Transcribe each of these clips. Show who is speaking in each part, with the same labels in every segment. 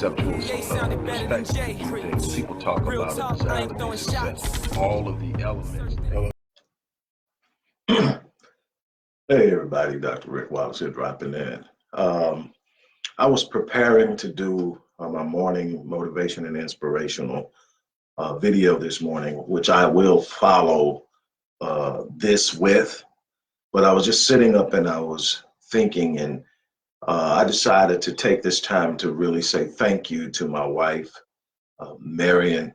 Speaker 1: conceptual perspective to view things. People talk about a desire to be successful, all of the elements.
Speaker 2: Hey everybody, Dr. Rick Wallace here dropping in. I was preparing to do my morning motivation and inspirational video this morning, which I will follow this with, but I was just sitting up and I was thinking, and I decided to take this time to really say thank you to my wife, Marion.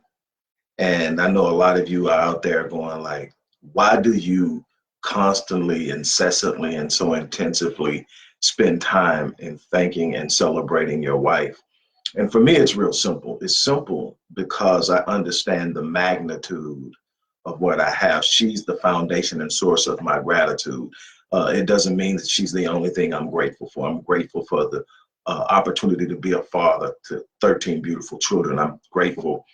Speaker 2: And I know a lot of you are out there going like, why do you constantly, incessantly, and so intensively spend time in thanking and celebrating your wife? And for me, it's real simple. It's simple because I understand the magnitude of what I have. She's the foundation and source of my gratitude. It doesn't mean that she's the only thing I'm grateful for. I'm grateful for the opportunity to be a father to 13 beautiful children. I'm grateful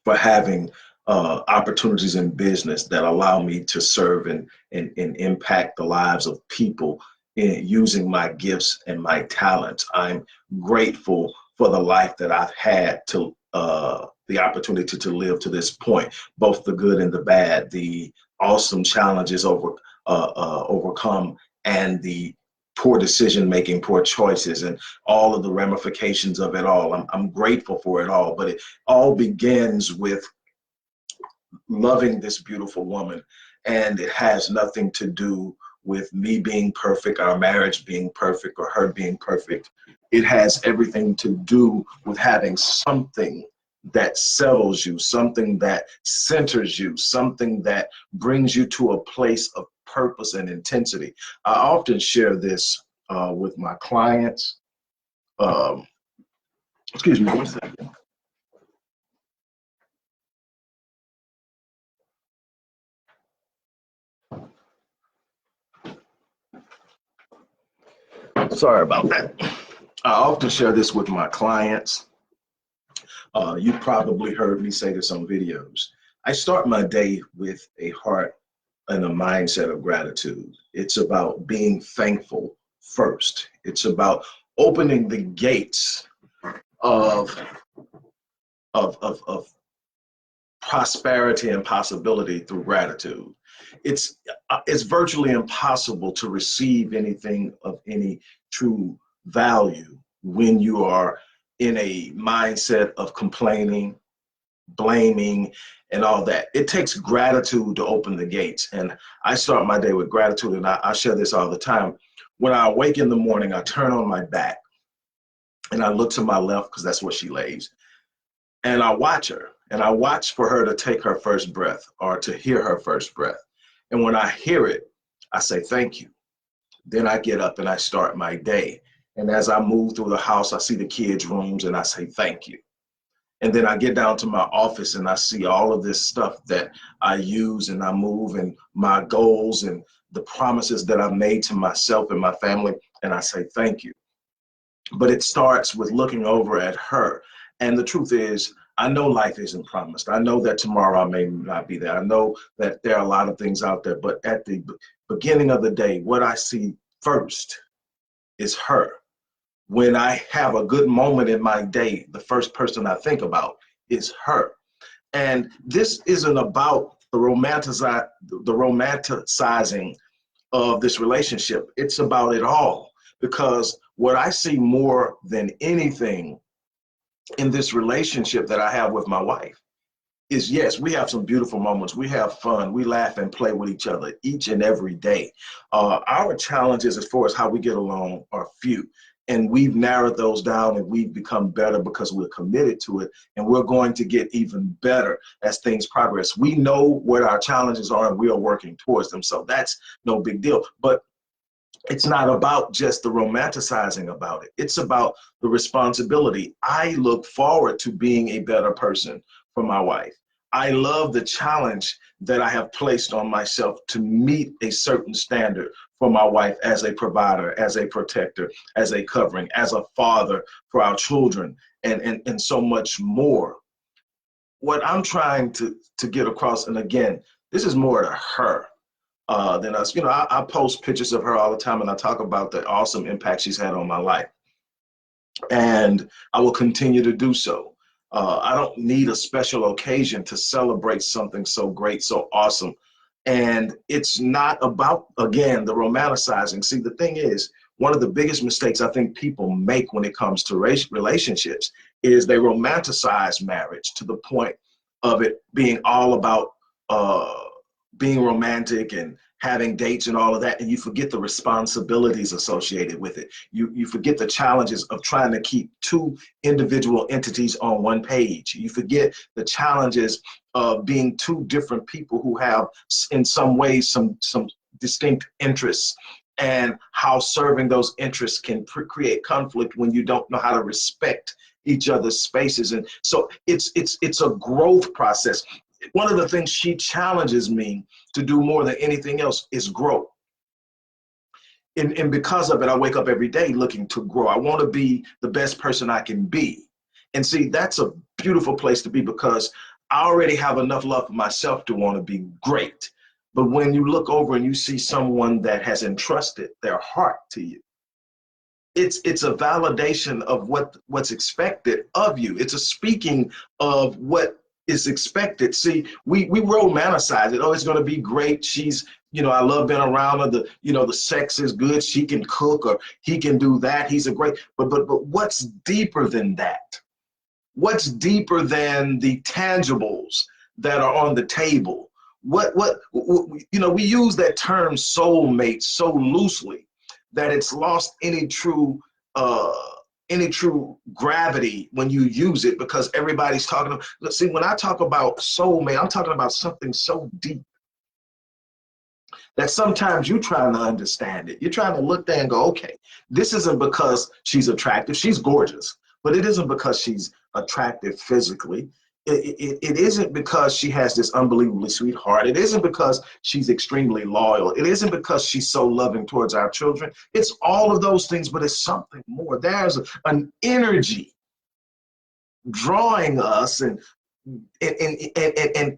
Speaker 2: for having opportunities in business that allow me to serve and impact the lives of people using my gifts and my talents. I'm grateful for the life that I've had to the opportunity to live to this point, both the good and the bad, the awesome challenges overcome, and the poor decision making, poor choices, and all of the ramifications of it all. I'm grateful for it all, but it all begins with loving this beautiful woman, and it has nothing to do with me being perfect, our marriage being perfect, or her being perfect. It has everything to do with having something that settles you, something that centers you, something that brings you to a place of purpose and intensity. I often share this with my clients. Excuse me one second. Sorry about that. I often share this with my clients. You probably heard me say this on videos. I start my day with a heart and a mindset of gratitude. It's about being thankful first. It's about opening the gates of prosperity and possibility through gratitude. It's virtually impossible to receive anything of any true value when you are in a mindset of complaining, blaming, and all that. It takes gratitude to open the gates. And I start my day with gratitude, and I share this all the time. When I awake in the morning, I turn on my back and I look to my left because that's where she lays. And I watch her, and I watch for her to take her first breath or to hear her first breath. And when I hear it, I say, thank you. Then I get up and I start my day. And as I move through the house, I see the kids' rooms and I say, thank you. And then I get down to my office and I see all of this stuff that I use and I move, and my goals and the promises that I've made to myself and my family, and I say, thank you. But it starts with looking over at her. And the truth is, I know life isn't promised. I know that tomorrow I may not be there. I know that there are a lot of things out there, but at the beginning of the day, what I see first is her. When I have a good moment in my day, the first person I think about is her. And this isn't about the romanticizing of this relationship. It's about it all. Because what I see more than anything in this relationship that I have with my wife is, yes, we have some beautiful moments. We have fun. We laugh and play with each other each and every day. Our challenges as far as how we get along are few. And we've narrowed those down, and we've become better because we're committed to it. And we're going to get even better as things progress. We know what our challenges are, and we are working towards them. So that's no big deal. But it's not about just the romanticizing about it. It's about the responsibility. I look forward to being a better person for my wife. I love the challenge that I have placed on myself to meet a certain standard for my wife as a provider, as a protector, as a covering, as a father for our children, and so much more. What I'm trying to get across, and again, this is more to her than us. You know, I post pictures of her all the time, and I talk about the awesome impact she's had on my life. and I will continue to do so. I don't need a special occasion to celebrate something so great, so awesome. And it's not about, again, the romanticizing. See, the thing is, one of the biggest mistakes I think people make when it comes to relationships is they romanticize marriage to the point of it being all about uh, being romantic and having dates and all of that, and you forget the responsibilities associated with it. You forget the challenges of trying to keep two individual entities on one page. You forget the challenges of being two different people who have, in some ways, some distinct interests, and how serving those interests can create conflict when you don't know how to respect each other's spaces. And so it's a growth process. One of the things she challenges me to do more than anything else is grow. And because of it, I wake up every day looking to grow. I want to be the best person I can be. And see, that's a beautiful place to be, because I already have enough love for myself to want to be great. But when you look over and you see someone that has entrusted their heart to you, it's a validation of what's expected of you. It's a speaking of what is expected. See, we romanticize it. Oh, it's going to be great. She's, I love being around her. The sex is good. She can cook, or he can do that. He's a great. But what's deeper than that? What's deeper than the tangibles that are on the table? We use that term soulmate so loosely that it's lost any true gravity when you use it, because everybody's talking about. See, when I talk about soulmate, I'm talking about something so deep that sometimes you're trying to understand it. You're trying to look there and go, okay, this isn't because she's attractive. She's gorgeous, but it isn't because she's attractive physically. It isn't because she has this unbelievably sweet heart. It isn't because she's extremely loyal. It isn't because she's so loving towards our children. It's all of those things, but it's something more. There's an energy drawing us and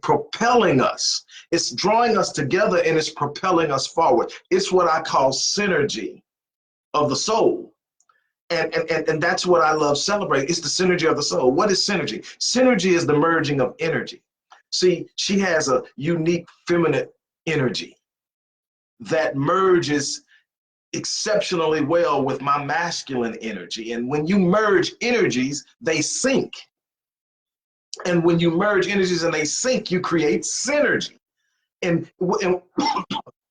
Speaker 2: propelling us. It's drawing us together and it's propelling us forward. It's what I call synergy of the soul. And that's what I love celebrating. It's the synergy of the soul. What is synergy? Synergy is the merging of energy. See, she has a unique feminine energy that merges exceptionally well with my masculine energy. And when you merge energies, they sync. And when you merge energies and they sync, you create synergy. And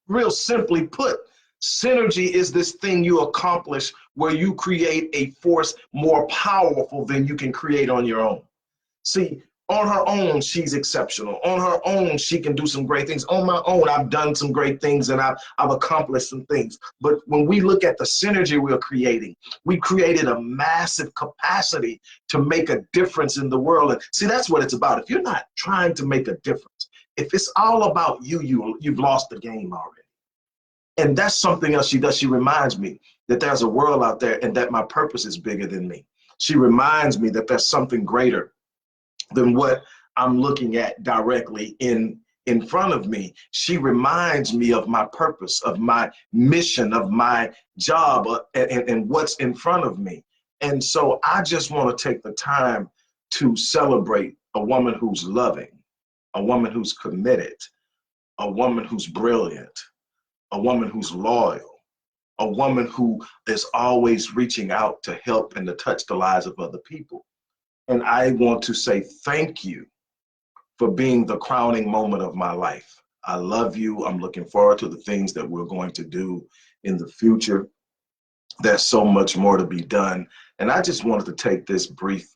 Speaker 2: real simply put, synergy is this thing you accomplish where you create a force more powerful than you can create on your own. See, on her own, she's exceptional. On her own, she can do some great things. On my own, I've done some great things and I've accomplished some things. But when we look at the synergy we're creating, we created a massive capacity to make a difference in the world. And see, that's what it's about. If you're not trying to make a difference, if it's all about you've lost the game already. And that's something else she does. She reminds me that there's a world out there and that my purpose is bigger than me. She reminds me that there's something greater than what I'm looking at directly in front of me. She reminds me of my purpose, of my mission, of my job, and what's in front of me. And so I just want to take the time to celebrate a woman who's loving, a woman who's committed, a woman who's brilliant, a woman who's loyal, a woman who is always reaching out to help and to touch the lives of other people. And I want to say thank you for being the crowning moment of my life. I love you. I'm looking forward to the things that we're going to do in the future. There's so much more to be done. And I just wanted to take this brief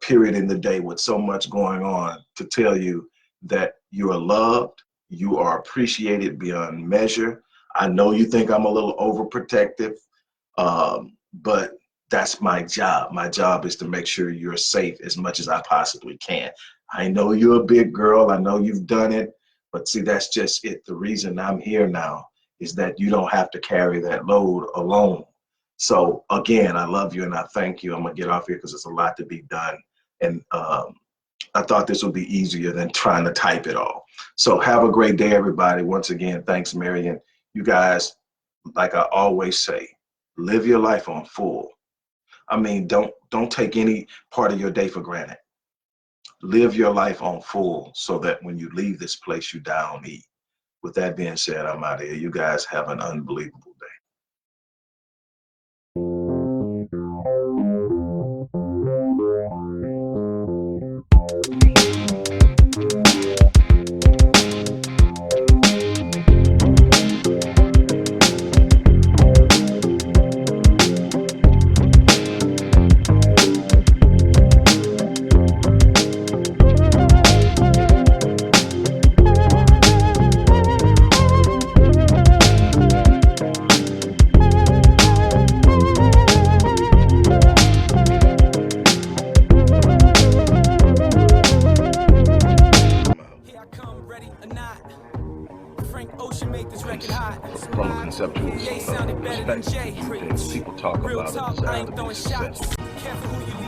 Speaker 2: period in the day with so much going on to tell you that you are loved, you are appreciated beyond measure. I know you think I'm a little overprotective, but that's my job. My job is to make sure you're safe as much as I possibly can. I know you're a big girl. I know you've done it, but see, that's just it. The reason I'm here now is that you don't have to carry that load alone. So again, I love you and I thank you. I'm gonna get off here because there's a lot to be done. And I thought this would be easier than trying to type it all. So have a great day, everybody. Once again, thanks, Marion. You guys, like I always say, live your life on full. I mean, don't take any part of your day for granted. Live your life on full so that when you leave this place, you don't eat. With that being said, I'm out of here. You guys have an unbelievable day.
Speaker 1: From a conceptual perspective, people talk about a desire to be successful.